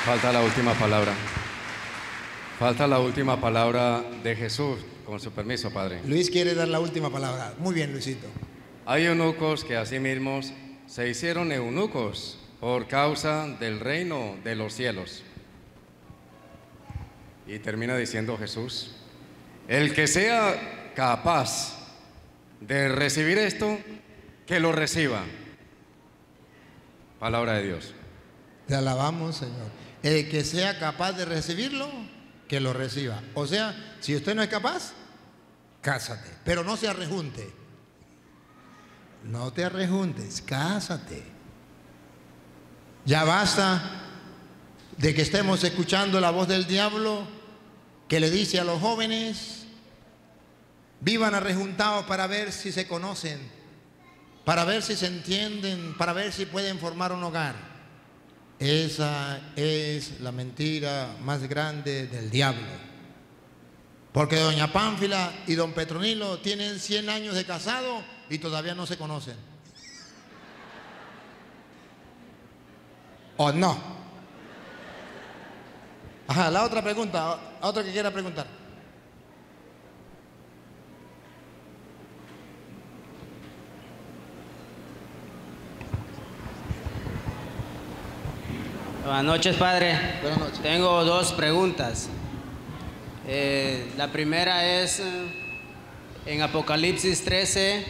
Falta la última palabra. Falta la última palabra de Jesús, con su permiso, Padre. Luis quiere dar la última palabra. Muy bien, Luisito. Hay eunucos que asimismo se hicieron eunucos por causa del reino de los cielos. Y termina diciendo Jesús, el que sea capaz de recibir esto, que lo reciba. Palabra de Dios. Te alabamos, Señor. El que sea capaz de recibirlo, que lo reciba. O sea, si usted no es capaz, cásate. Pero no se arrejunte. No te arrejuntes, cásate. Ya basta de que estemos escuchando la voz del diablo que le dice a los jóvenes, vivan arrejuntados para ver si se conocen, para ver si se entienden, para ver si pueden formar un hogar. Esa es la mentira más grande del diablo. Porque doña Pánfila y don Petronilo tienen 100 años de casado y todavía no se conocen. ¿O no? Ajá, la otra pregunta, otra que quiera preguntar. Buenas noches, Padre. Buenas noches. Tengo dos preguntas. La primera es en Apocalipsis 13,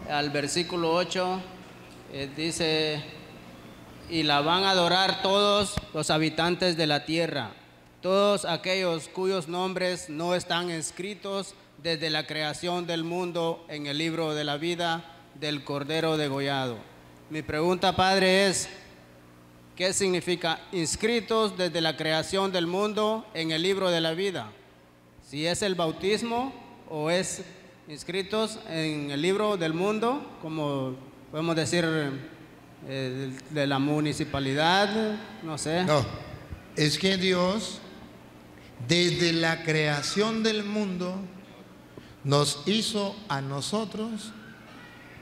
al versículo 8, dice, y la van a adorar todos los habitantes de la tierra, todos aquellos cuyos nombres no están escritos desde la creación del mundo en el libro de la vida del Cordero degollado. Mi pregunta, Padre, es, ¿qué significa inscritos desde la creación del mundo en el libro de la vida? Si es el bautismo o es inscritos en el libro del mundo, como podemos decir de la municipalidad, no sé. No, es que Dios desde la creación del mundo nos hizo a nosotros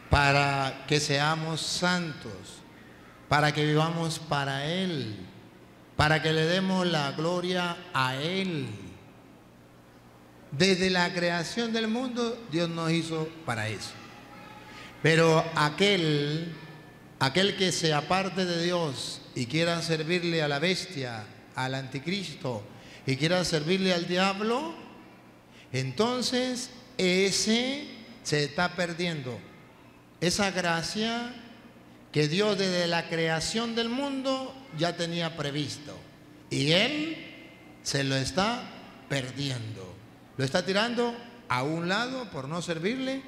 para que seamos santos, para que vivamos para Él, para que le demos la gloria a Él. Desde la creación del mundo, Dios nos hizo para eso. Pero aquel que se aparte de Dios y quiera servirle a la bestia, al anticristo, y quiera servirle al diablo, entonces ese se está perdiendo esa gracia que Dios desde la creación del mundo ya tenía previsto, y Él se lo está perdiendo, lo está tirando a un lado por no servirle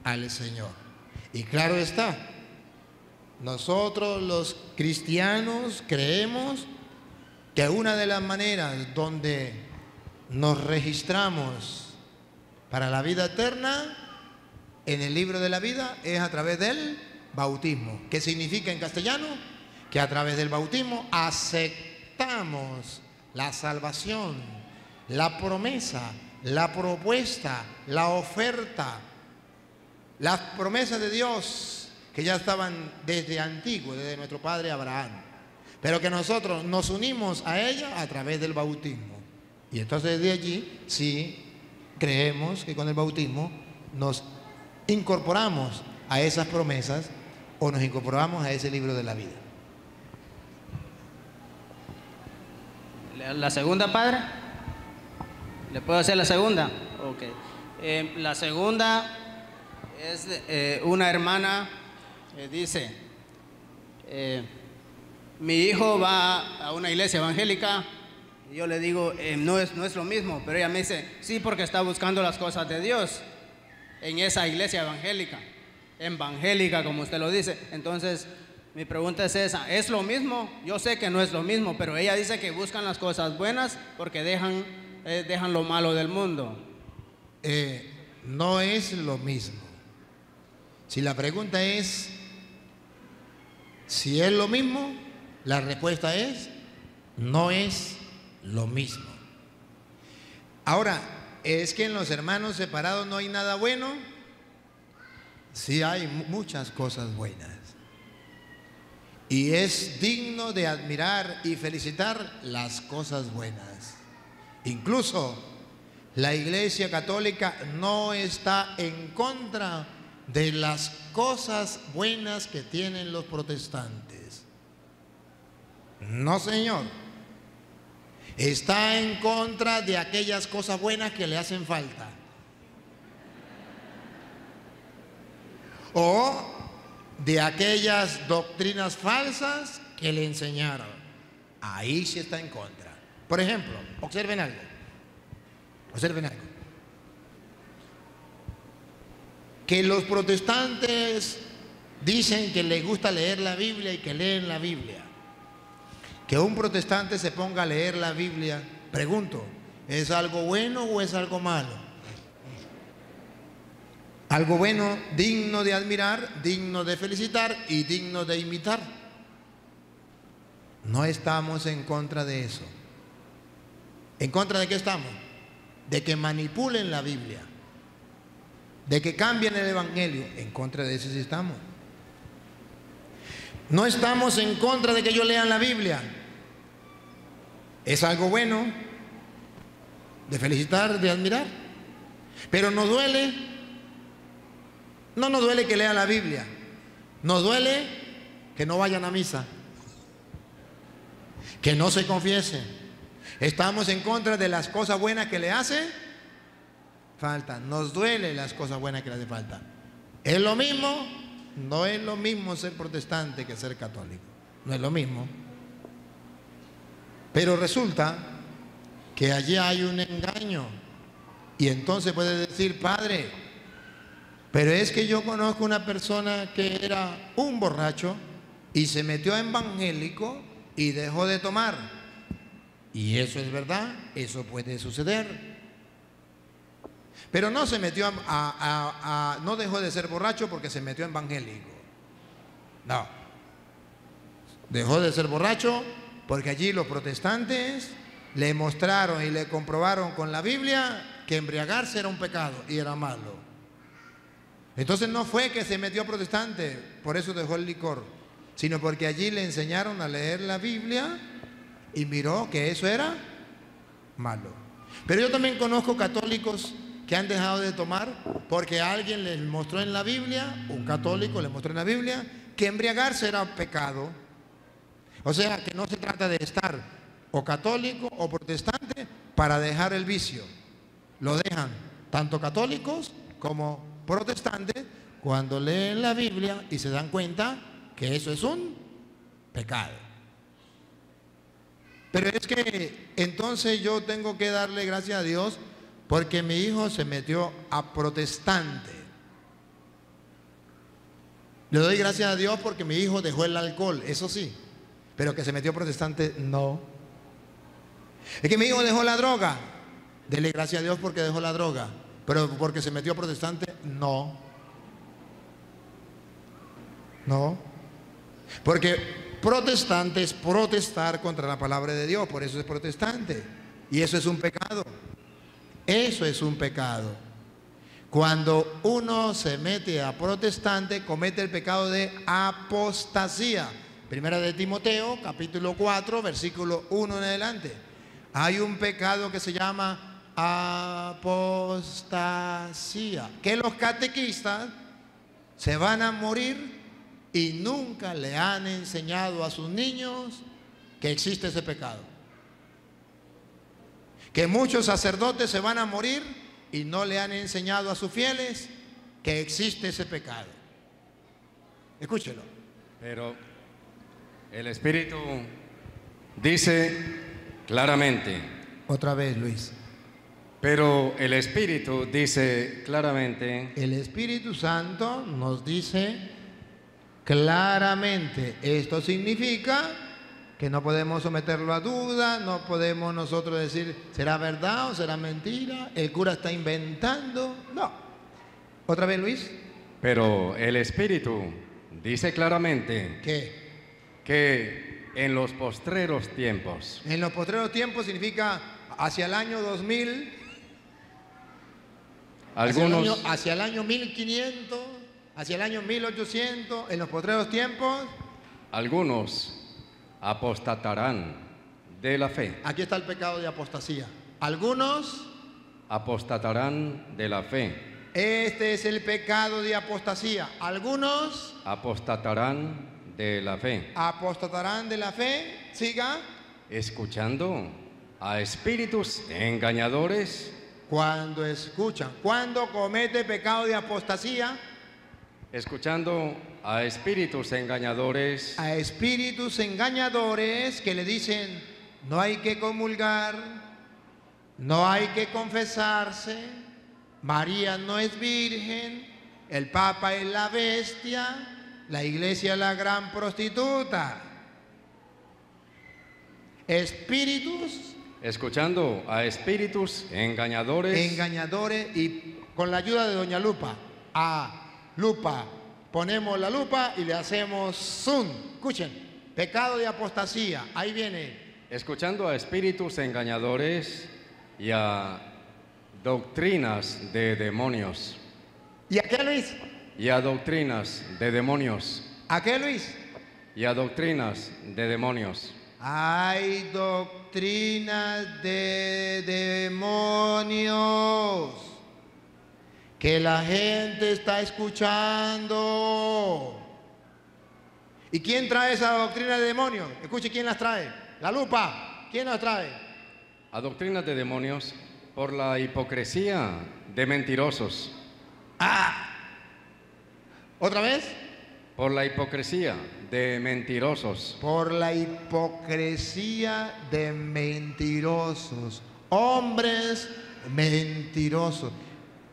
al Señor. Y claro está, nosotros los cristianos creemos que una de las maneras donde nos registramos para la vida eterna en el libro de la vida es a través del bautismo. ¿Qué significa en castellano? Que a través del bautismo aceptamos la salvación, la promesa, la propuesta, la oferta, las promesas de Dios que ya estaban desde antiguo, desde nuestro padre Abraham, pero que nosotros nos unimos a ella a través del bautismo. Y entonces de allí sí creemos que con el bautismo nos incorporamos a esas promesas o nos incorporamos a ese libro de la vida. La segunda, Padre. ¿Le puedo hacer la segunda? Ok. La segunda es una hermana dice, mi hijo va a una iglesia evangélica y yo le digo, no es lo mismo, pero ella me dice, sí, porque está buscando las cosas de Dios en esa iglesia evangélica, como usted lo dice. Entonces, mi pregunta es esa, ¿es lo mismo? Yo sé que no es lo mismo, pero ella dice que buscan las cosas buenas porque dejan lo malo del mundo. No es lo mismo. Si la pregunta es si es lo mismo, la respuesta es no es lo mismo. Ahora, ¿es que en los hermanos separados no hay nada bueno? Sí hay muchas cosas buenas. Y es digno de admirar y felicitar las cosas buenas. Incluso la Iglesia Católica no está en contra de las cosas buenas que tienen los protestantes. No, señor. Está en contra de aquellas cosas buenas que le hacen falta. O de aquellas doctrinas falsas que le enseñaron. Ahí sí está en contra. Por ejemplo, observen algo. Observen algo. Que los protestantes dicen que les gusta leer la Biblia y que leen la Biblia. Que un protestante se ponga a leer la Biblia, pregunto, ¿es algo bueno o es algo malo? Algo bueno, digno de admirar, digno de felicitar y digno de imitar. No estamos en contra de eso. ¿En contra de qué estamos? De que manipulen la Biblia, de que cambien el Evangelio. En contra de eso sí estamos. No estamos en contra de que ellos lean la Biblia. Es algo bueno de felicitar, de admirar. Pero nos duele. No nos duele que lean la Biblia. Nos duele que no vayan a misa, que no se confiesen. Estamos en contra de las cosas buenas que le hacen falta. Nos duele las cosas buenas que le hacen falta. ¿Es lo mismo? No es lo mismo ser protestante que ser católico. No es lo mismo. Pero resulta que allí hay un engaño. Y entonces puede decir, padre, pero es que yo conozco una persona que era un borracho y se metió a evangélico y dejó de tomar. Y eso es verdad, eso puede suceder. Pero no se metió no dejó de ser borracho porque se metió a evangélico. No. Dejó de ser borracho porque allí los protestantes le mostraron y le comprobaron con la Biblia que embriagarse era un pecado y era malo. Entonces no fue que se metió a protestante, por eso dejó el licor, sino porque allí le enseñaron a leer la Biblia y miró que eso era malo. Pero yo también conozco católicos que han dejado de tomar porque alguien les mostró en la Biblia, un católico les mostró en la Biblia, que embriagarse era pecado. O sea, que no se trata de estar o católico o protestante para dejar el vicio. Lo dejan tanto católicos como protestantes cuando leen la Biblia y se dan cuenta que eso es un pecado. Pero es que entonces yo tengo que darle gracias a Dios porque mi hijo se metió a protestante. Le doy gracias a Dios porque mi hijo dejó el alcohol, eso sí, pero que se metió a protestante, no. Es que mi hijo dejó la droga, dele gracias a Dios porque dejó la droga, pero porque se metió a protestante, no. No. Porque protestante es protestar contra la palabra de Dios, por eso es protestante. Y eso es un pecado. Eso es un pecado. Cuando uno se mete a protestante, comete el pecado de apostasía. Primera de Timoteo, capítulo 4, versículo 1 en adelante. Hay un pecado que se llama apostasía, que los catequistas se van a morir y nunca le han enseñado a sus niños que existe ese pecado. Que muchos sacerdotes se van a morir y no le han enseñado a sus fieles que existe ese pecado. Escúchelo. Pero el Espíritu dice claramente. Otra vez, Luis. Pero el Espíritu dice claramente. El Espíritu Santo nos dice claramente. Esto significa que no podemos someterlo a duda, no podemos nosotros decir, ¿será verdad o será mentira? ¿El cura está inventando? No. ¿Otra vez, Luis? Pero el Espíritu dice claramente. ¿Qué? Que en los postreros tiempos. En los postreros tiempos significa hacia el año 2000, hacia el año 1500, hacia el año 1800, en los postreros tiempos. algunos apostatarán de la fe. Aquí está el pecado de apostasía. Algunos, Apostatarán de la fe. este es el pecado de apostasía. Algunos Apostatarán de la fe. apostatarán de la fe. Siga. Escuchando a espíritus engañadores. Cuando escuchan, cuando comete pecado de apostasía, Escuchando a espíritus engañadores. a espíritus engañadores que le dicen, no hay que comulgar, no hay que confesarse, María no es virgen, el Papa es la bestia, la iglesia es la gran prostituta. Espíritus Escuchando a espíritus engañadores. engañadores, y con la ayuda de doña Lupa, a Lupa, ponemos la lupa y le hacemos zoom. Escuchen, pecado de apostasía, ahí viene. Escuchando a espíritus engañadores y a doctrinas de demonios. ¿Y a qué, Luis? Y a doctrinas de demonios. ¿A qué, Luis? Y a doctrinas de demonios. Hay doctrinas de demonios que la gente está escuchando. ¿Y quién trae esa doctrina de demonios? Escuche quién las trae. La lupa. ¿Quién las trae? A doctrinas de demonios por la hipocresía de mentirosos. ¿Otra vez? Por la hipocresía de mentirosos. Por la hipocresía de mentirosos. Hombres mentirosos.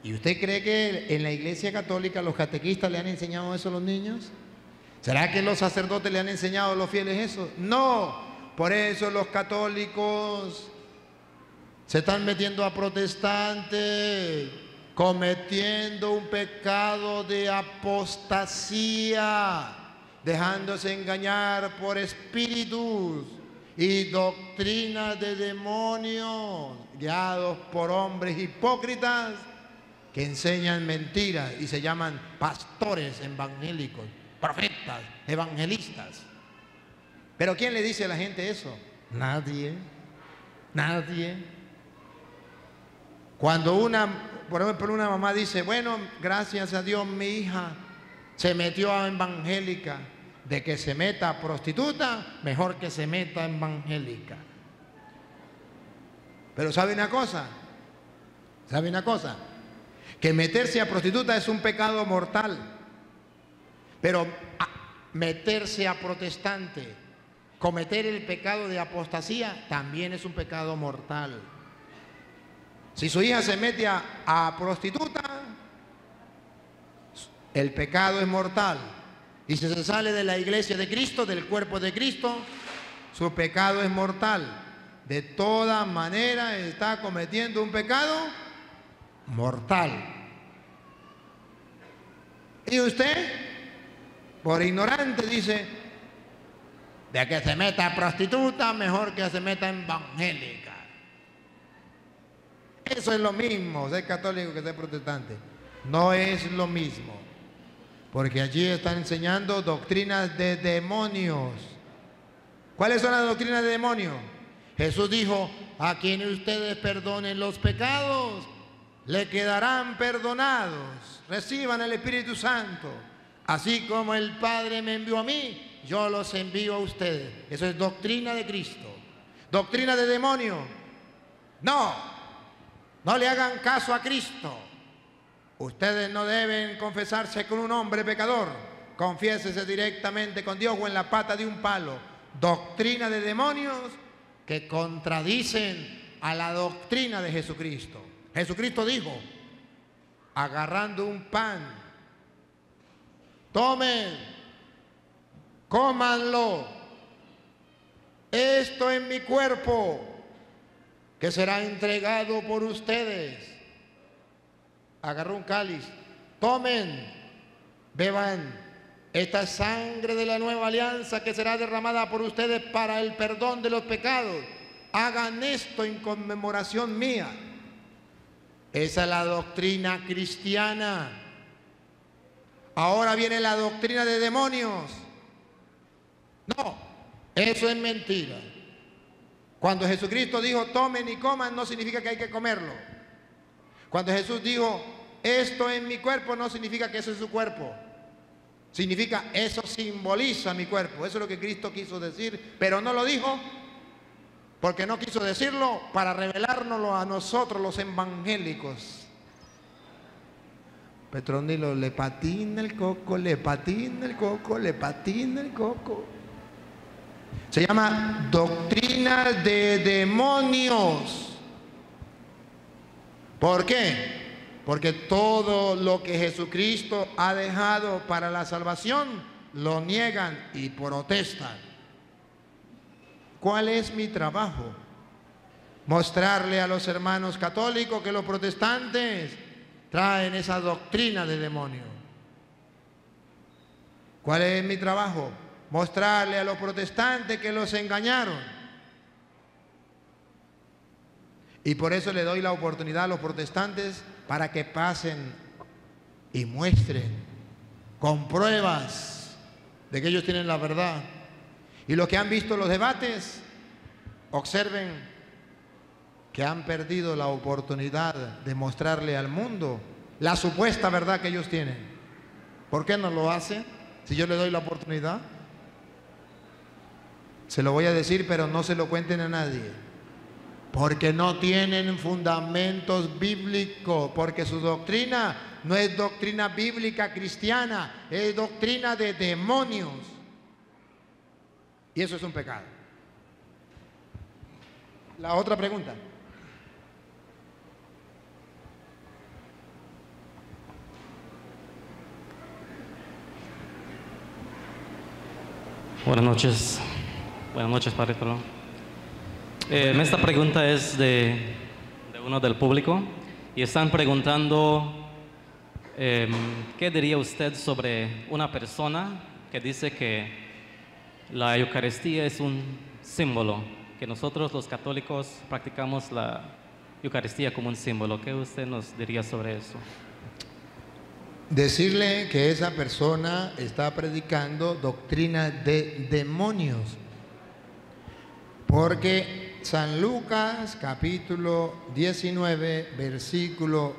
¿Y usted cree que en la iglesia católica los catequistas le han enseñado eso a los niños? ¿Será que los sacerdotes le han enseñado a los fieles eso? No. Por eso los católicos se están metiendo a protestantes, cometiendo un pecado de apostasía, dejándose engañar por espíritus y doctrinas de demonios, guiados por hombres hipócritas que enseñan mentiras y se llaman pastores evangélicos, profetas, evangelistas. ¿Pero quién le dice a la gente eso? Nadie, nadie. Cuando por ejemplo, una mamá dice, bueno, gracias a Dios mi hija se metió a evangélica, de que se meta a prostituta, mejor que se meta a evangélica. Pero ¿sabe una cosa? ¿Sabe una cosa? Que meterse a prostituta es un pecado mortal, pero meterse a protestante, cometer el pecado de apostasía, también es un pecado mortal. Si su hija se mete a prostituta, el pecado es mortal. Y si se sale de la iglesia de Cristo, del cuerpo de Cristo, su pecado es mortal. De todas maneras está cometiendo un pecado mortal. Y usted, por ignorante, dice, de que se meta a prostituta, mejor que se meta en evangélica. Eso es lo mismo, ser católico que ser protestante. No es lo mismo, porque allí están enseñando doctrinas de demonios. ¿Cuáles son las doctrinas de demonios? Jesús dijo, a quienes ustedes perdonen los pecados, le quedarán perdonados. Reciban el Espíritu Santo. Así como el Padre me envió a mí, yo los envío a ustedes. Eso es doctrina de Cristo. Doctrina de demonio. No. No le hagan caso a Cristo. Ustedes no deben confesarse con un hombre pecador. Confiésese directamente con Dios o en la pata de un palo. Doctrina de demonios que contradicen a la doctrina de Jesucristo. Jesucristo dijo, agarrando un pan, tomen, cómanlo, esto es mi cuerpo, que será entregado por ustedes. Agarró un cáliz, tomen, beban, esta es sangre de la nueva alianza que será derramada por ustedes para el perdón de los pecados. Hagan esto en conmemoración mía. Esa es la doctrina cristiana. Ahora viene la doctrina de demonios. No, eso es mentira. Cuando Jesucristo dijo tomen y coman, no significa que hay que comerlo. Cuando Jesús dijo esto es mi cuerpo, no significa que eso es su cuerpo. Significa eso simboliza mi cuerpo. Eso es lo que Cristo quiso decir, pero no lo dijo porque no quiso decirlo para revelárnoslo a nosotros los evangélicos. Petronilo le patina el coco, le patina el coco, le patina el coco. Se llama doctrina de demonios. ¿Por qué? Porque todo lo que Jesucristo ha dejado para la salvación lo niegan y protestan. ¿Cuál es mi trabajo? Mostrarle a los hermanos católicos que los protestantes traen esa doctrina de demonio. ¿Cuál es mi trabajo? Mostrarle a los protestantes que los engañaron. Y por eso le doy la oportunidad a los protestantes para que pasen y muestren con pruebas de que ellos tienen la verdad. Y los que han visto los debates, observen que han perdido la oportunidad de mostrarle al mundo la supuesta verdad que ellos tienen. ¿Por qué no lo hacen si yo le doy la oportunidad? Se lo voy a decir, pero no se lo cuenten a nadie. Porque no tienen fundamentos bíblicos, porque su doctrina no es doctrina bíblica cristiana, es doctrina de demonios. Y eso es un pecado. La otra pregunta. Buenas noches. Buenas noches, Padre. Esta pregunta es de uno del público y están preguntando ¿qué diría usted sobre una persona que dice que la Eucaristía es un símbolo, que nosotros los católicos practicamos la Eucaristía como un símbolo? ¿Qué usted nos diría sobre eso? Decirle que esa persona está predicando doctrina de demonios, porque San Lucas capítulo 19 versículo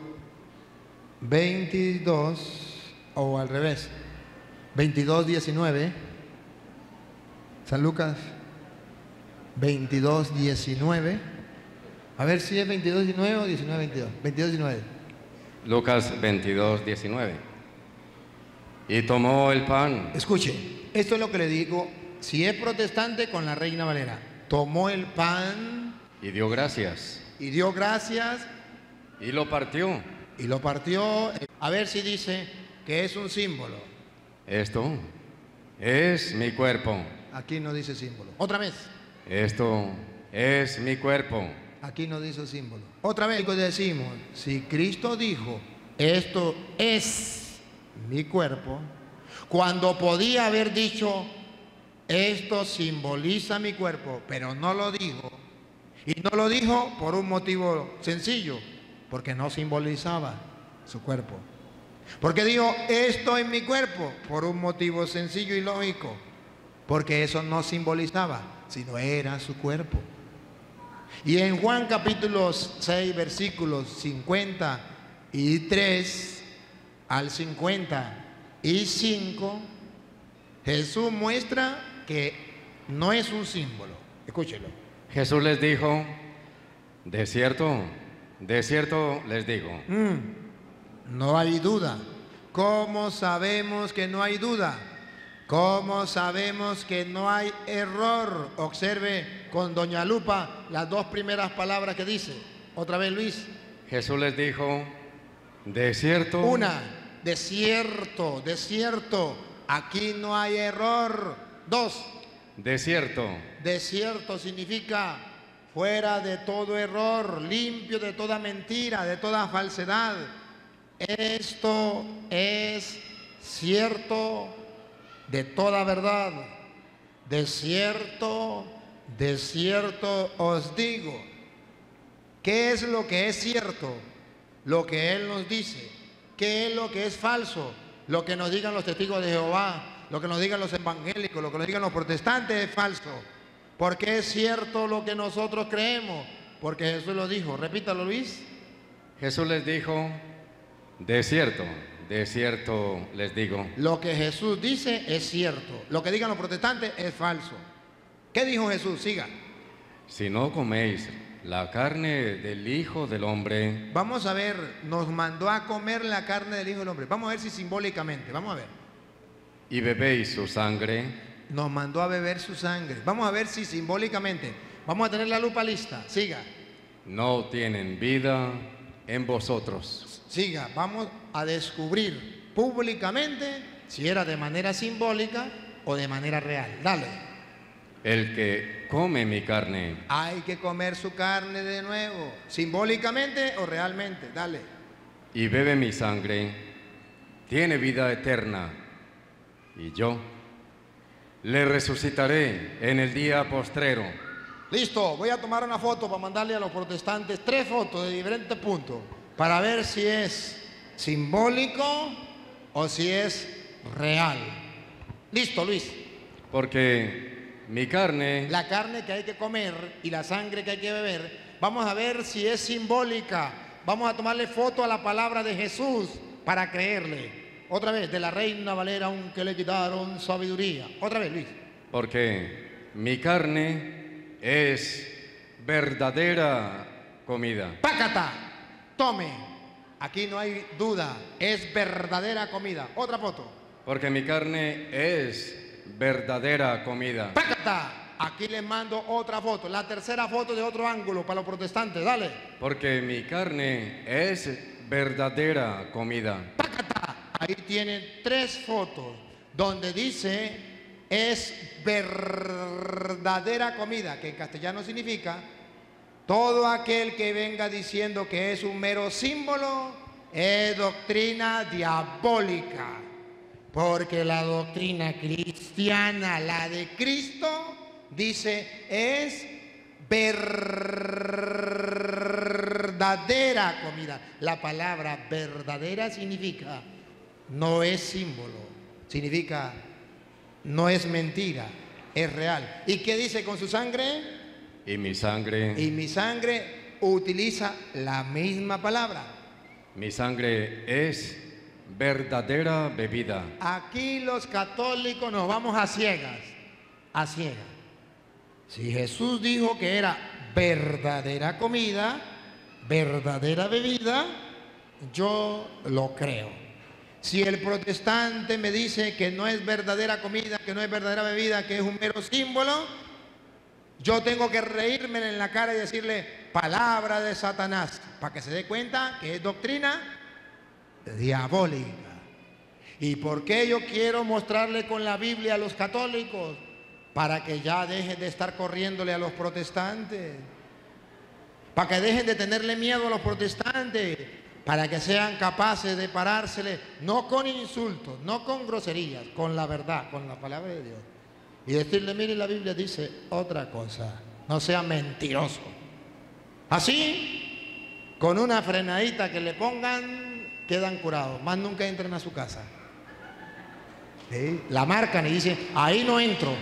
22, o al revés, 22, 19, San Lucas 22, 19, a ver si es 22, 19 o 19, 22, 22, 19. Lucas 22, 19. Y tomó el pan. Escuche, esto es lo que le digo, si es protestante, con la Reina Valera. Tomó el pan Y dio gracias. y dio gracias Y lo partió. y lo partió. A ver si dice que es un símbolo. Esto es mi cuerpo. Aquí no dice símbolo. Otra vez. Esto es mi cuerpo. Aquí no dice símbolo. Otra vez decimos, si Cristo dijo, esto es mi cuerpo, cuando podía haber dicho, esto simboliza mi cuerpo, pero no lo dijo. Y no lo dijo por un motivo sencillo, porque no simbolizaba su cuerpo. Porque dijo, esto es mi cuerpo, por un motivo sencillo y lógico, porque eso no simbolizaba, sino era su cuerpo. Y en Juan capítulo 6, versículos 53 al 55, Jesús muestra que no es un símbolo. Escúchelo. Jesús les dijo, de cierto les digo. No hay duda. ¿Cómo sabemos que no hay duda? ¿Cómo sabemos que no hay error? Observe con doña Lupa las dos primeras palabras que dice. Otra vez, Luis. Jesús les dijo, de cierto. Una, de cierto, aquí no hay error. Dos, De cierto. desierto significa fuera de todo error, limpio de toda mentira, de toda falsedad. Esto es cierto de toda verdad. De cierto os digo. ¿Qué es lo que es cierto? Lo que Él nos dice. ¿Qué es lo que es falso? Lo que nos digan los testigos de Jehová, lo que nos digan los evangélicos, lo que nos digan los protestantes es falso. Porque es cierto lo que nosotros creemos. Porque Jesús lo dijo. Repítalo, Luis. Jesús les dijo, de cierto les digo. Lo que Jesús dice es cierto. Lo que digan los protestantes es falso. ¿Qué dijo Jesús? Siga. Si no coméis la carne del Hijo del Hombre. Vamos a ver, nos mandó a comer la carne del Hijo del Hombre. Vamos a ver si simbólicamente, vamos a ver. Y bebéis su sangre. Nos mandó a beber su sangre. Vamos a ver si simbólicamente. Vamos a tener la lupa lista. Siga. No tienen vida en vosotros. Siga. Vamos a descubrir públicamente si era de manera simbólica o de manera real. Dale. El que come mi carne. Hay que comer su carne de nuevo. ¿Simbólicamente o realmente? Dale. Y bebe mi sangre. Tiene vida eterna. Y yo le resucitaré en el día postrero. Listo, voy a tomar una foto para mandarle a los protestantes 3 fotos de diferentes puntos para ver si es simbólico o si es real. Listo, Luis. Porque mi carne, La carne que hay que comer y la sangre que hay que beber, vamos a ver si es simbólica. Vamos a tomarle foto a la palabra de Jesús para creerle. Otra vez, de la Reina Valera, aunque le quitaron sabiduría. Otra vez, Luis. porque mi carne es verdadera comida. ¡Pácata! Tome. Aquí no hay duda. Es verdadera comida. Otra foto. Porque mi carne es verdadera comida. ¡Pácata! Aquí les mando otra foto. La tercera foto de otro ángulo para los protestantes. Dale. Porque mi carne es verdadera comida. ¡Pácata! Ahí tienen 3 fotos donde dice es verdadera comida, que en castellano significa todo aquel que venga diciendo que es un mero símbolo es doctrina diabólica, porque la doctrina cristiana, la de Cristo, dice es verdadera comida. La palabra verdadera significa no es símbolo, significa no es mentira, es real. ¿Y qué dice con su sangre? Y mi sangre. Y mi sangre utiliza la misma palabra. Mi sangre es verdadera bebida. Aquí los católicos nos vamos a ciegas, a ciegas. Si Jesús dijo que era verdadera comida, verdadera bebida, yo lo creo. Si el protestante me dice que no es verdadera comida, que no es verdadera bebida, que es un mero símbolo, yo tengo que reírme en la cara y decirle palabra de Satanás, para que se dé cuenta que es doctrina diabólica. ¿Y por qué yo quiero mostrarle con la Biblia a los católicos? Para que ya dejen de estar corriéndole a los protestantes, para que dejen de tenerle miedo a los protestantes, para que sean capaces de parársele, no con insultos, no con groserías, con la verdad, con la palabra de Dios. Y decirle, mire, la Biblia dice otra cosa, no sea mentiroso. Así, con una frenadita que le pongan, quedan curados, más nunca entran a su casa. ¿Sí? La marcan y dicen, ahí no entro.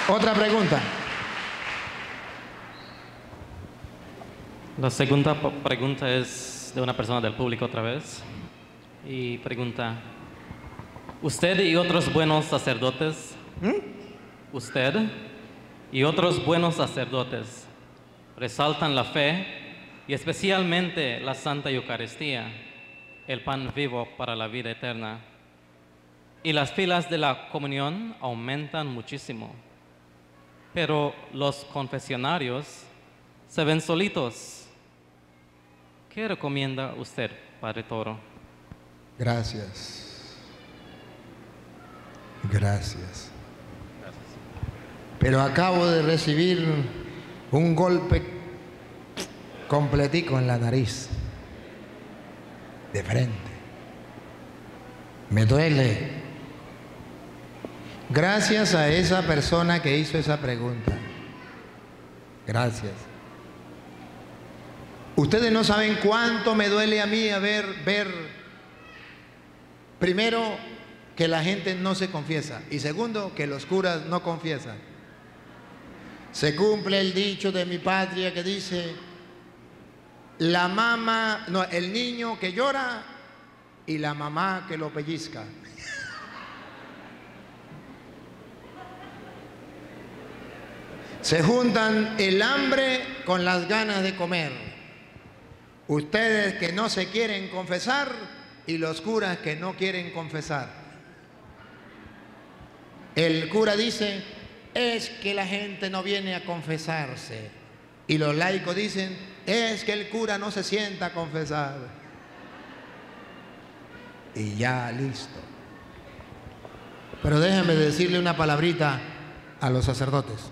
Otra pregunta. La segunda pregunta es de una persona del público otra vez. Y pregunta, ¿usted y otros buenos sacerdotes, usted y otros buenos sacerdotes resaltan la fe y especialmente la Santa Eucaristía, el pan vivo para la vida eterna? Y las filas de la comunión aumentan muchísimo. Pero los confesionarios se ven solitos. ¿Qué recomienda usted, Padre Toro? Gracias. Gracias. Pero acabo de recibir un golpe completico en la nariz, de frente. Me duele. Gracias a esa persona que hizo esa pregunta. Gracias. Ustedes no saben cuánto me duele a mí ver, primero, que la gente no se confiesa, y segundo, que los curas no confiesan. Se cumple el dicho de mi patria que dice, el niño que llora y la mamá que lo pellizca. Se juntan el hambre con las ganas de comer. Ustedes que no se quieren confesar y los curas que no quieren confesar. El cura dice, es que la gente no viene a confesarse. Y los laicos dicen, es que el cura no se sienta a confesar. Y ya, listo. Pero déjenme decirle una palabrita a los sacerdotes.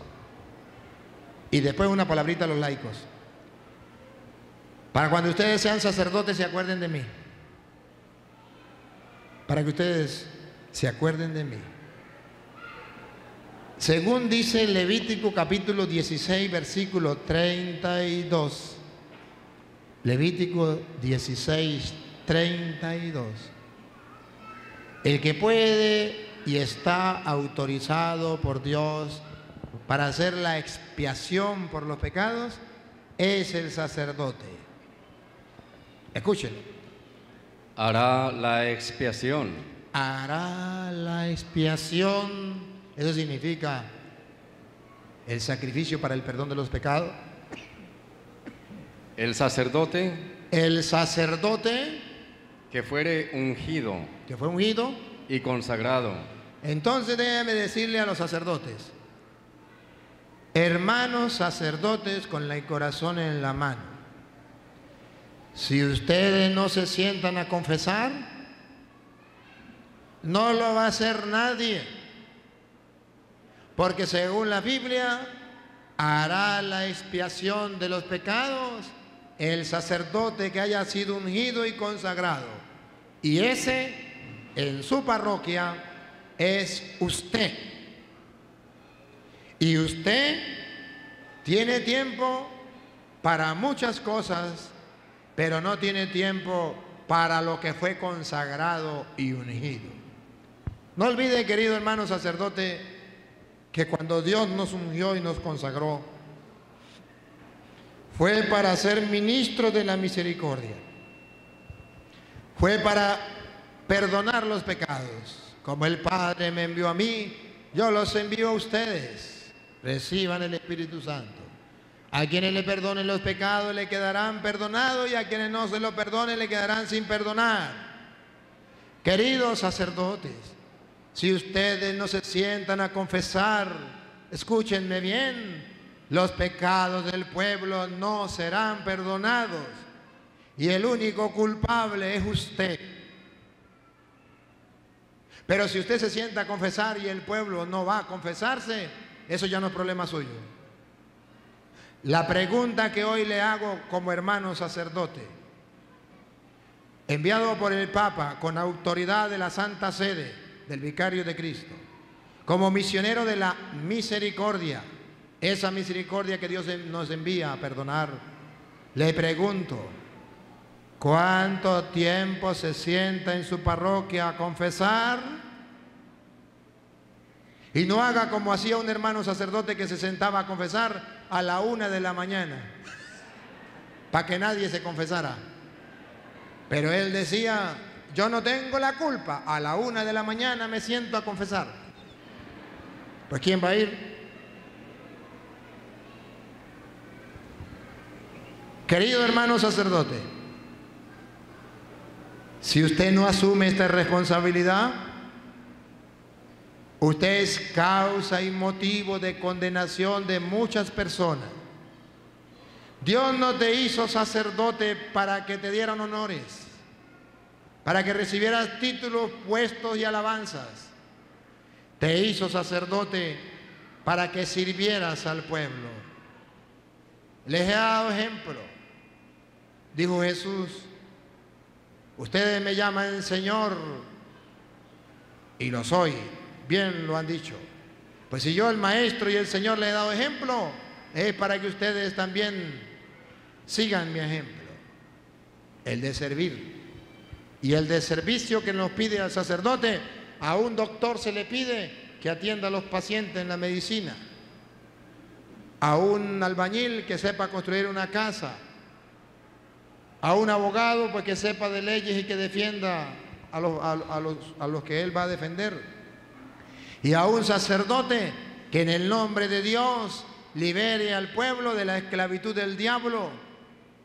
Y después una palabrita a los laicos. Para cuando ustedes sean sacerdotes se acuerden de mí. Para que ustedes se acuerden de mí. Según dice Levítico capítulo 16, versículo 32. Levítico 16, 32. El que puede y está autorizado por Dios para hacer la expiación por los pecados es el sacerdote. Escúchenlo. Hará la expiación. Hará la expiación. Eso significa el sacrificio para el perdón de los pecados. El sacerdote que fuere ungido que fue ungido y consagrado. Entonces déjame decirle a los sacerdotes, hermanos sacerdotes con el corazón en la mano, si ustedes no se sientan a confesar, no lo va a hacer nadie, porque según la Biblia hará la expiación de los pecados el sacerdote que haya sido ungido y consagrado, y ese en su parroquia es usted. Y usted tiene tiempo para muchas cosas, pero no tiene tiempo para lo que fue consagrado y ungido. No olvide, querido hermano sacerdote, que cuando Dios nos ungió y nos consagró, fue para ser ministro de la misericordia. Fue para perdonar los pecados. Como el Padre me envió a mí, yo los envío a ustedes. Reciban el Espíritu Santo. A quienes le perdonen los pecados le quedarán perdonados, y a quienes no se lo perdonen le quedarán sin perdonar. Queridos sacerdotes, si ustedes no se sientan a confesar, escúchenme bien, los pecados del pueblo no serán perdonados, y el único culpable es usted. Pero si usted se sienta a confesar y el pueblo no va a confesarse, eso ya no es problema suyo. La pregunta que hoy le hago como hermano sacerdote, enviado por el Papa con autoridad de la Santa Sede, del Vicario de Cristo, como misionero de la misericordia, esa misericordia que Dios nos envía a perdonar, le pregunto, ¿cuánto tiempo se sienta en su parroquia a confesar? Y no haga como hacía un hermano sacerdote que se sentaba a confesar a la 1 de la mañana, para que nadie se confesara. Pero él decía, yo no tengo la culpa, a la 1 de la mañana me siento a confesar. Pues ¿quién va a ir? Querido hermano sacerdote, si usted no asume esta responsabilidad, usted es causa y motivo de condenación de muchas personas. Dios no te hizo sacerdote para que te dieran honores, para que recibieras títulos, puestos y alabanzas. Te hizo sacerdote para que sirvieras al pueblo. Les he dado ejemplo. Dijo Jesús, ustedes me llaman Señor y lo soy. Bien lo han dicho. Pues si yo, el Maestro y el Señor, le he dado ejemplo, es para que ustedes también sigan mi ejemplo. El de servir. Y el de servicio que nos pide al sacerdote, a un doctor se le pide que atienda a los pacientes en la medicina. A un albañil que sepa construir una casa. A un abogado pues que sepa de leyes y que defienda a los que él va a defender. Y a un sacerdote que en el nombre de Dios libere al pueblo de la esclavitud del diablo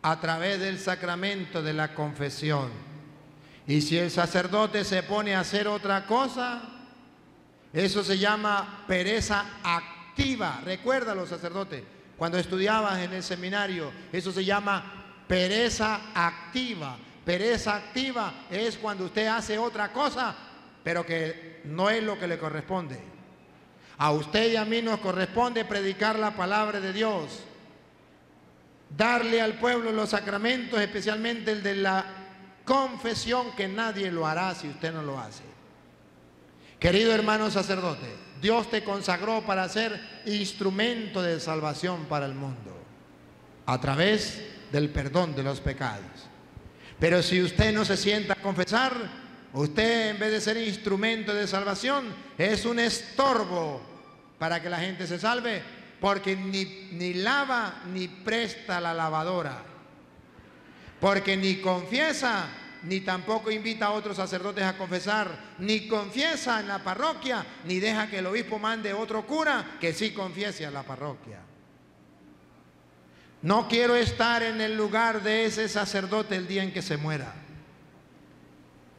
a través del sacramento de la confesión. Y si el sacerdote se pone a hacer otra cosa, eso se llama pereza activa. Recuérdalo, sacerdote, cuando estudiabas en el seminario, eso se llama pereza activa. Pereza activa es cuando usted hace otra cosa, pero que no es lo que le corresponde. A usted y a mí nos corresponde predicar la palabra de Dios, darle al pueblo los sacramentos, especialmente el de la confesión, que nadie lo hará si usted no lo hace. Querido hermano sacerdote, Dios te consagró para ser instrumento de salvación para el mundo, a través del perdón de los pecados. Pero si usted no se sienta a confesar, usted en vez de ser instrumento de salvación, es un estorbo para que la gente se salve, porque ni lava ni presta la lavadora, porque ni confiesa, ni tampoco invita a otros sacerdotes a confesar, ni confiesa en la parroquia, ni deja que el obispo mande otro cura que sí confiese a la parroquia. No quiero estar en el lugar de ese sacerdote el día en que se muera,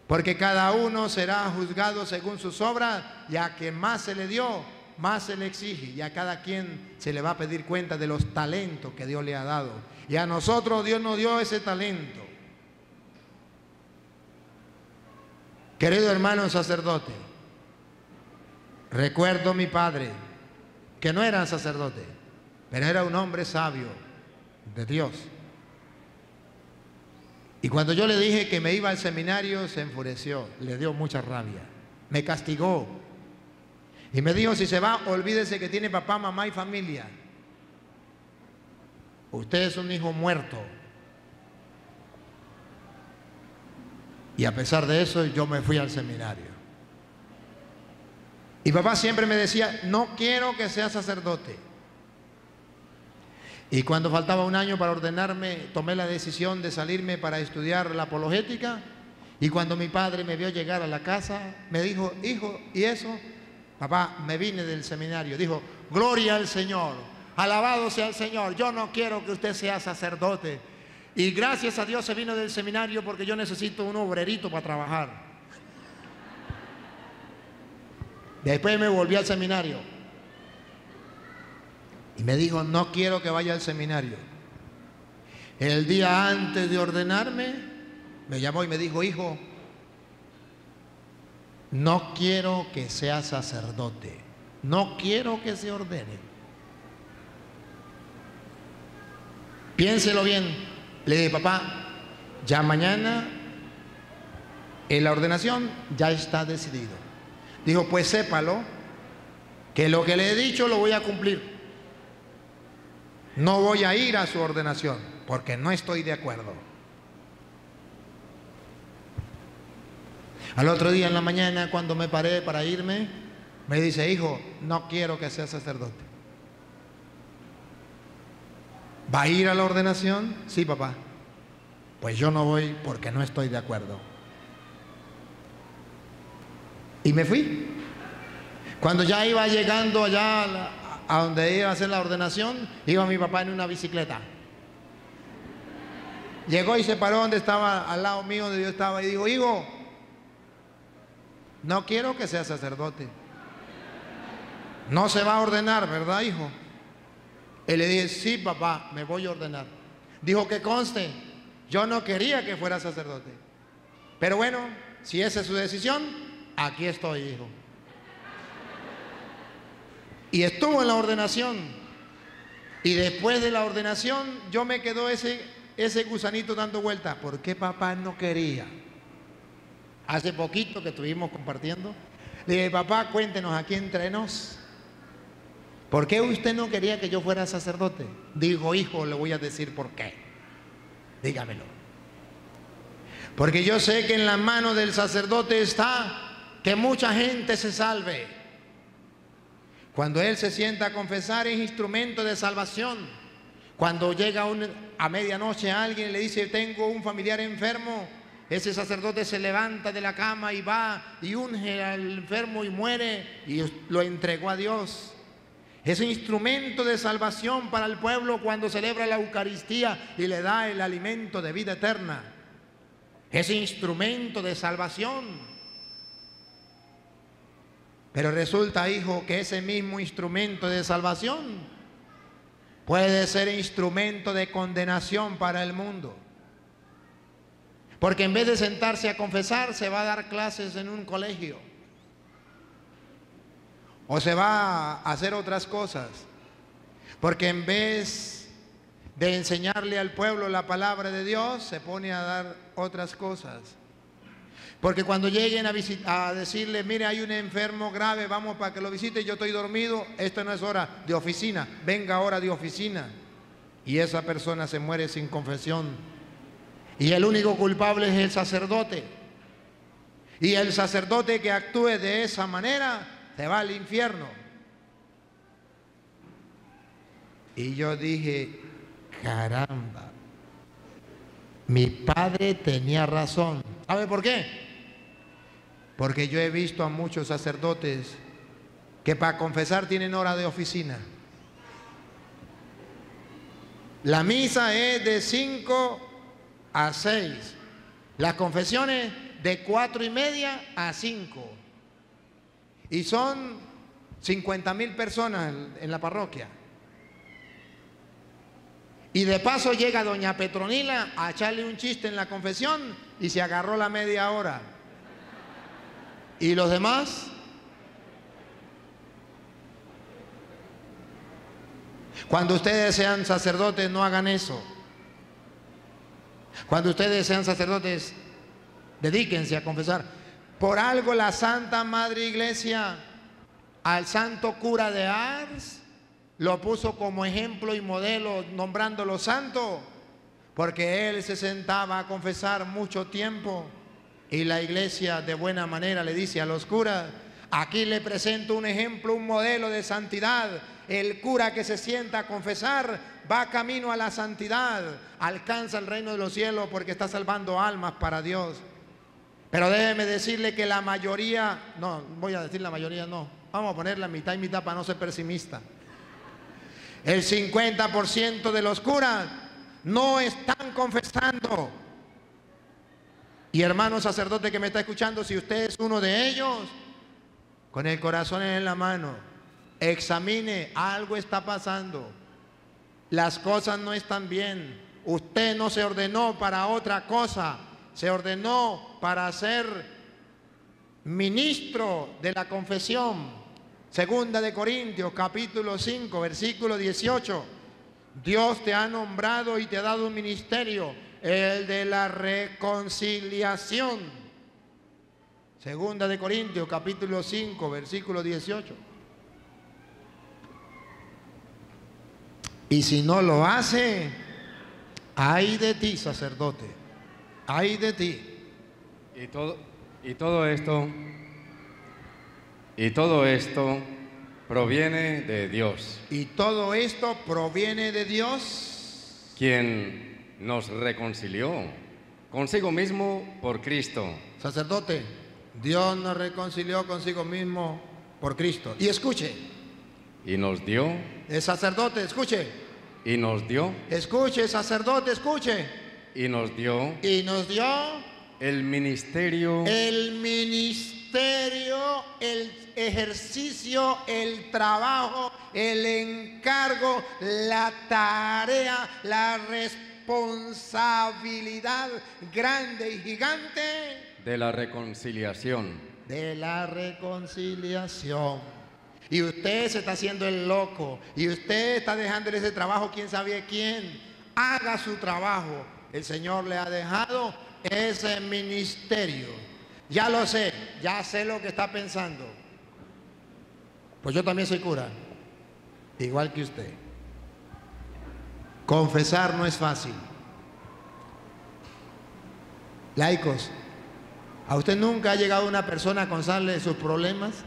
porque cada uno será juzgado según sus obras, y a quien más se le dio, más se le exige, y a cada quien se le va a pedir cuenta de los talentos que Dios le ha dado. Y a nosotros Dios nos dio ese talento. Querido hermano sacerdote, recuerdo a mi padre, que no era sacerdote, pero era un hombre sabio de Dios. Y cuando yo le dije que me iba al seminario, se enfureció, le dio mucha rabia, me castigó y me dijo: si se va, olvídese que tiene papá, mamá y familia. Usted es un hijo muerto. Y a pesar de eso, yo me fui al seminario. Y papá siempre me decía: no quiero que sea sacerdote. Y cuando faltaba un año para ordenarme, tomé la decisión de salirme para estudiar la apologética. Y cuando mi padre me vio llegar a la casa, me dijo: hijo, ¿y eso? Papá, me vine del seminario. Dijo: gloria al Señor, alabado sea el Señor, yo no quiero que usted sea sacerdote. Y gracias a Dios se vino del seminario, porque yo necesito un obrerito para trabajar. Después me volví al seminario y me dijo: no quiero que vaya al seminario. El día antes de ordenarme, me llamó y me dijo: hijo, no quiero que sea sacerdote, no quiero que se ordene. Piénselo bien. Le dije: papá, ya mañana en la ordenación ya está decidido. Dijo: pues sépalo, que lo que le he dicho lo voy a cumplir. No voy a ir a su ordenación, porque no estoy de acuerdo. Al otro día en la mañana, cuando me paré para irme, me dice: hijo, no quiero que sea sacerdote. ¿Va a ir a la ordenación? Sí, papá. Pues yo no voy porque no estoy de acuerdo. Y me fui. Cuando ya iba llegando allá a donde iba a hacer la ordenación, iba mi papá en una bicicleta. Llegó y se paró donde estaba, al lado mío donde yo estaba, y dijo: hijo, no quiero que sea sacerdote. No se va a ordenar, ¿verdad, hijo? Y le dije: sí, papá, me voy a ordenar. Dijo: que conste, yo no quería que fuera sacerdote, pero bueno, si esa es su decisión, aquí estoy, hijo. Y estuvo en la ordenación. Y después de la ordenación, yo me quedó ese gusanito dando vueltas. ¿Por qué papá no quería? Hace poquito que estuvimos compartiendo, le dije: papá, cuéntenos aquí entre nos, ¿por qué usted no quería que yo fuera sacerdote? Dijo: hijo, le voy a decir por qué. Dígamelo. Porque yo sé que en la mano del sacerdote está que mucha gente se salve. Cuando él se sienta a confesar es instrumento de salvación. Cuando llega a medianoche alguien y le dice: tengo un familiar enfermo, ese sacerdote se levanta de la cama y va y unge al enfermo y muere y lo entregó a Dios. Es instrumento de salvación para el pueblo cuando celebra la Eucaristía y le da el alimento de vida eterna. Es instrumento de salvación. Pero resulta, hijo, que ese mismo instrumento de salvación puede ser instrumento de condenación para el mundo. Porque en vez de sentarse a confesar, se va a dar clases en un colegio. O se va a hacer otras cosas. Porque en vez de enseñarle al pueblo la palabra de Dios, se pone a dar otras cosas. Porque cuando lleguen a decirle: mire, hay un enfermo grave, vamos para que lo visite, yo estoy dormido, esta no es hora de oficina, venga hora de oficina. Y esa persona se muere sin confesión. Y el único culpable es el sacerdote. Y el sacerdote que actúe de esa manera se va al infierno. Y yo dije: caramba, mi padre tenía razón. ¿Sabe por qué? Porque yo he visto a muchos sacerdotes que para confesar tienen hora de oficina. La misa es de 5 a 6. Las confesiones de 4:30 a 5. Y son 50,000 personas en la parroquia. Y de paso llega doña Petronila a echarle un chiste en la confesión y se agarró la media hora. ¿Y los demás? Cuando ustedes sean sacerdotes, no hagan eso. Cuando ustedes sean sacerdotes, dedíquense a confesar. Por algo la Santa Madre Iglesia al santo cura de Ars lo puso como ejemplo y modelo, nombrándolo santo, porque él se sentaba a confesar mucho tiempo. Y la iglesia de buena manera le dice a los curas: aquí le presento un ejemplo, un modelo de santidad. El cura que se sienta a confesar va camino a la santidad, alcanza el reino de los cielos porque está salvando almas para Dios. Pero déjeme decirle que la mayoría, no, voy a decir la mayoría no, vamos a poner la mitad y mitad para no ser pesimista. El 50% de los curas no están confesando. Y hermano sacerdote que me está escuchando, si usted es uno de ellos, con el corazón en la mano, examine, algo está pasando. Las cosas no están bien. Usted no se ordenó para otra cosa, se ordenó para ser ministro de la confesión. Segunda de Corintios, capítulo 5, versículo 18. Dios te ha nombrado y te ha dado un ministerio, el de la reconciliación. Segunda de Corintios, capítulo 5, versículo 18. Y si no lo hace, ay de ti, sacerdote, ay de ti. Y todo esto proviene de Dios. Y todo esto proviene de Dios, quien nos reconcilió consigo mismo por Cristo. Sacerdote, Dios nos reconcilió consigo mismo por Cristo. Y escuche. Y nos dio. El sacerdote, escuche. Y nos dio. Escuche, sacerdote, escuche. Y nos dio. Y nos dio. El ministerio. El ministerio, el ejercicio, el trabajo, el encargo, la tarea, la responsabilidad grande y gigante de la reconciliación. De la reconciliación. Y usted se está haciendo el loco. Y usted está dejándole ese trabajo, quién sabe quién. Haga su trabajo. El Señor le ha dejado ese ministerio. Ya lo sé, ya sé lo que está pensando. Pues yo también soy cura, igual que usted. Confesar no es fácil. Laicos, ¿a usted nunca ha llegado una persona a contarle sus problemas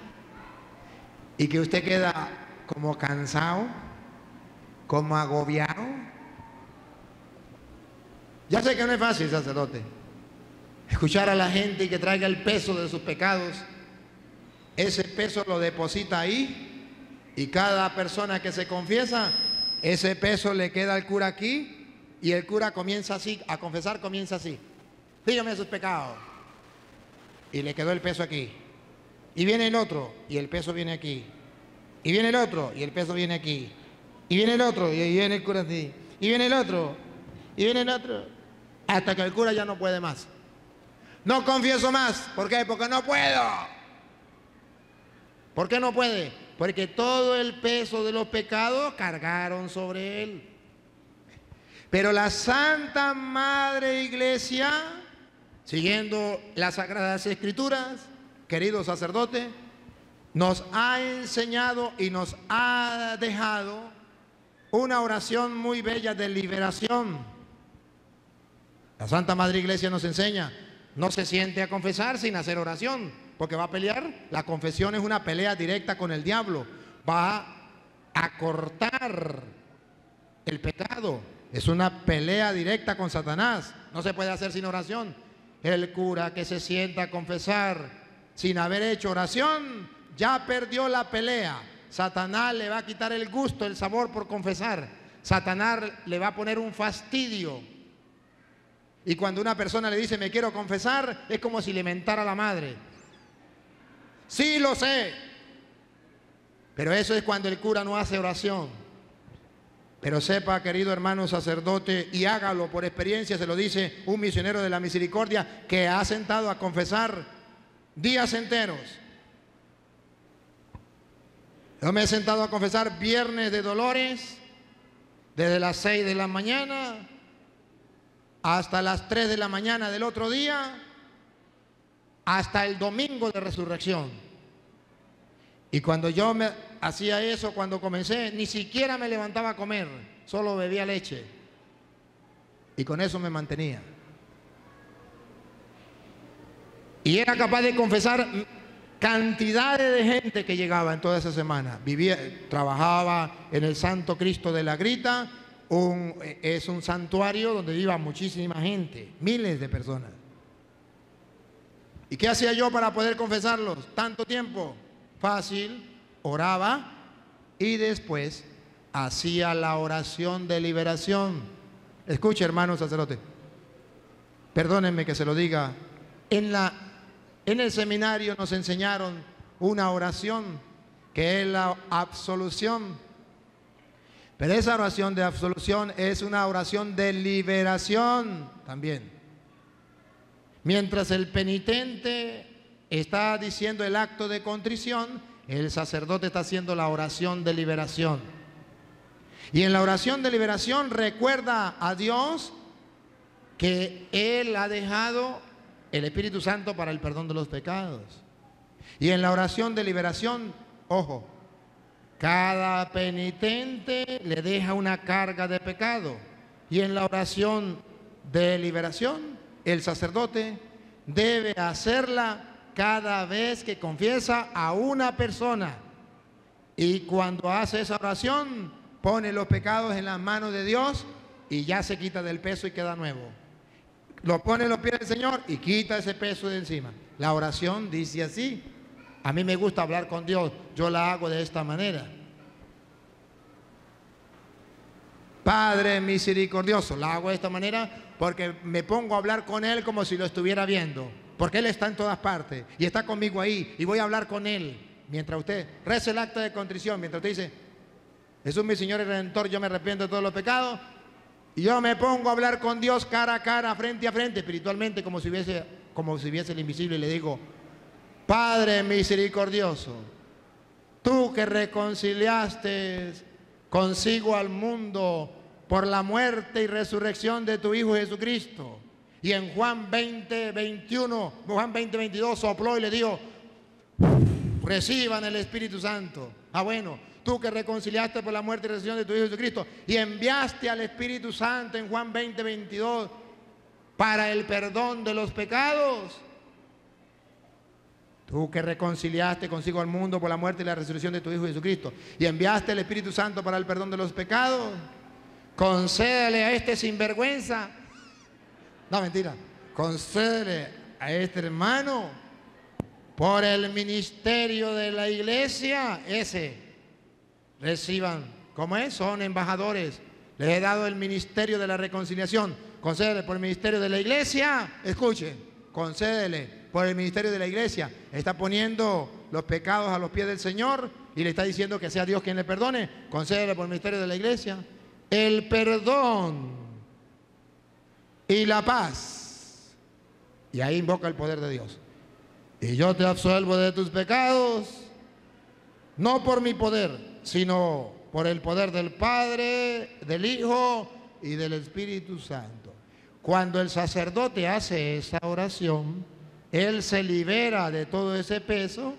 y que usted queda como cansado, como agobiado? Ya sé que no es fácil, sacerdote, escuchar a la gente y que traiga el peso de sus pecados. Ese peso lo deposita ahí y cada persona que se confiesa, ese peso le queda al cura aquí y el cura comienza así, a confesar comienza así. Dígame sus pecados. Y le quedó el peso aquí. Y viene el otro y el peso viene aquí. Y viene el otro y el peso viene aquí. Y viene el otro y ahí viene el cura así. Y viene el otro y viene el otro. Hasta que el cura ya no puede más. No confieso más. ¿Por qué? Porque no puedo. ¿Por qué no puede? Porque todo el peso de los pecados cargaron sobre él. Pero la Santa Madre Iglesia, siguiendo las Sagradas Escrituras, querido sacerdote, nos ha enseñado y nos ha dejado una oración muy bella de liberación. La Santa Madre Iglesia nos enseña, no se siente a confesar sin hacer oración, porque va a pelear. La confesión es una pelea directa con el diablo. Va a cortar el pecado. Es una pelea directa con Satanás. No se puede hacer sin oración. El cura que se sienta a confesar sin haber hecho oración, ya perdió la pelea. Satanás le va a quitar el gusto, el sabor por confesar. Satanás le va a poner un fastidio. Y cuando una persona le dice, me quiero confesar, es como si le mentara a la madre. Sí, lo sé. Pero eso es cuando el cura no hace oración. Pero sepa, querido hermano sacerdote, y hágalo por experiencia, se lo dice un misionero de la misericordia que ha sentado a confesar días enteros. Yo me he sentado a confesar viernes de dolores, desde las 6 de la mañana hasta las 3 de la mañana del otro día, hasta el domingo de resurrección. Y cuando yo me hacía eso, cuando comencé, ni siquiera me levantaba a comer, solo bebía leche. Y con eso me mantenía. Y era capaz de confesar cantidades de gente que llegaba en toda esa semana. Trabajaba en el Santo Cristo de la Grita, es un santuario donde iba muchísima gente, miles de personas. ¿Y qué hacía yo para poder confesarlos tanto tiempo? Fácil, oraba y después hacía la oración de liberación. Escuche, hermano sacerdote, perdónenme que se lo diga, en el seminario nos enseñaron una oración que es la absolución. Pero esa oración de absolución es una oración de liberación también. Mientras el penitente está diciendo el acto de contrición, el sacerdote está haciendo la oración de liberación. Y en la oración de liberación recuerda a Dios que Él ha dejado el Espíritu Santo para el perdón de los pecados. Y en la oración de liberación, ojo, cada penitente le deja una carga de pecado. Y en la oración de liberación, el sacerdote debe hacerla cada vez que confiesa a una persona. Y cuando hace esa oración, pone los pecados en las manos de Dios y ya se quita del peso y queda nuevo. Lo pone en los pies del Señor y quita ese peso de encima. La oración dice así. A mí me gusta hablar con Dios, yo la hago de esta manera. Padre misericordioso, la hago de esta manera porque me pongo a hablar con Él como si lo estuviera viendo. Porque Él está en todas partes y está conmigo ahí y voy a hablar con Él. Mientras usted reza el acto de contrición, mientras usted dice, Jesús mi Señor y Redentor, yo me arrepiento de todos los pecados, y yo me pongo a hablar con Dios cara a cara, frente a frente, espiritualmente, como si viese el invisible, y le digo, Padre misericordioso, tú que reconciliaste consigo al mundo por la muerte y resurrección de tu Hijo Jesucristo, y en Juan 20:22 sopló y le dijo, reciban el Espíritu Santo. Bueno, tú que reconciliaste por la muerte y resurrección de tu Hijo Jesucristo y enviaste al Espíritu Santo en Juan 20:22 para el perdón de los pecados. Tú que reconciliaste consigo al mundo por la muerte y la resurrección de tu Hijo Jesucristo y enviaste el Espíritu Santo para el perdón de los pecados, concédele a este sinvergüenza, no, mentira, concédele a este hermano por el ministerio de la iglesia, reciban, ¿cómo es? Son embajadores. Les he dado el ministerio de la reconciliación. Concédele por el ministerio de la iglesia. Escuchen, concédele por el ministerio de la iglesia. Está poniendo los pecados a los pies del Señor y le está diciendo que sea Dios quien le perdone. Concédele por el ministerio de la iglesia el perdón y la paz. Y ahí invoca el poder de Dios. Y yo te absuelvo de tus pecados, no por mi poder, sino por el poder del Padre, del Hijo y del Espíritu Santo. Cuando el sacerdote hace esa oración, él se libera de todo ese peso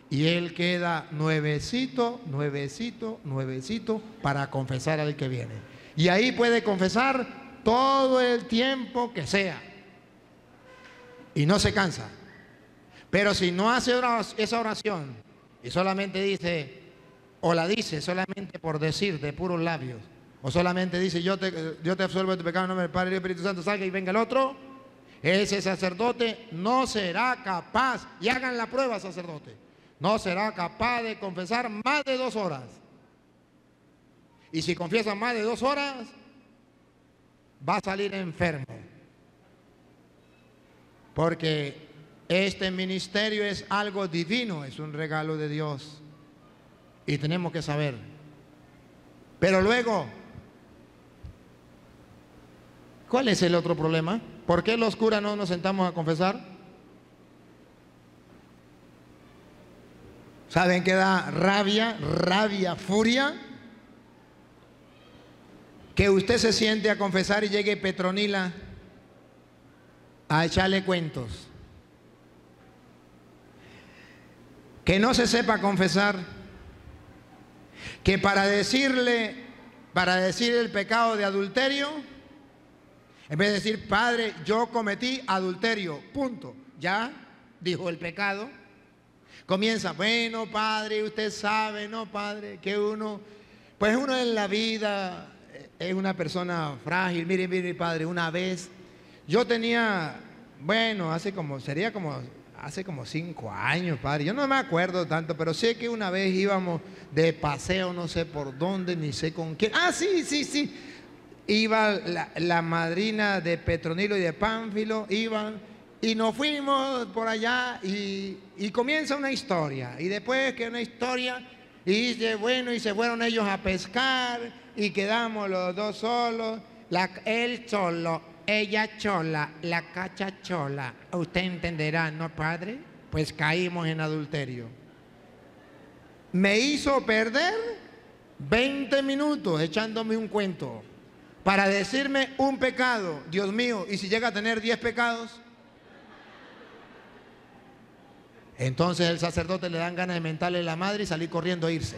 y él queda nuevecito, nuevecito, nuevecito para confesar al que viene. Y ahí puede confesar todo el tiempo que sea. Y no se cansa. Pero si no hace esa oración y solamente dice, o la dice solamente por decir de puros labios, o solamente dice yo te absuelvo de tu pecado en nombre del Padre y del Espíritu Santo, salga y venga el otro, ese sacerdote no será capaz, y hagan la prueba, sacerdote, no será capaz de confesar más de 2 horas. Y si confiesa más de 2 horas, va a salir enfermo. Porque este ministerio es algo divino, es un regalo de Dios. Y tenemos que saber. Pero luego, ¿cuál es el otro problema? ¿Por qué los curas no nos sentamos a confesar? ¿Saben qué da rabia, furia? Que usted se siente a confesar y llegue Petronila a echarle cuentos. Que no se sepa confesar. Que para decir el pecado de adulterio, en vez de decir, Padre, yo cometí adulterio, punto, ya dijo el pecado, comienza, bueno, Padre, usted sabe, no, Padre, que uno en la vida es una persona frágil. Mire, Padre, una vez yo tenía, bueno, hace como 5 años, Padre, yo no me acuerdo tanto, pero sé que una vez íbamos de paseo, no sé por dónde, ni sé con quién. Ah, sí. Iba la madrina de Petronilo y de Pánfilo, iban, y nos fuimos por allá, y comienza una historia, y después que una historia, y dice, bueno, y se fueron ellos a pescar, y quedamos los dos solos, él solo, ella chola, la cacha chola. Usted entenderá, ¿no, Padre? Pues caímos en adulterio. Me hizo perder 20 minutos echándome un cuento para decirme un pecado. Dios mío, ¿y si llega a tener 10 pecados? Entonces el sacerdote le dan ganas de mentarle a la madre y salir corriendo a irse.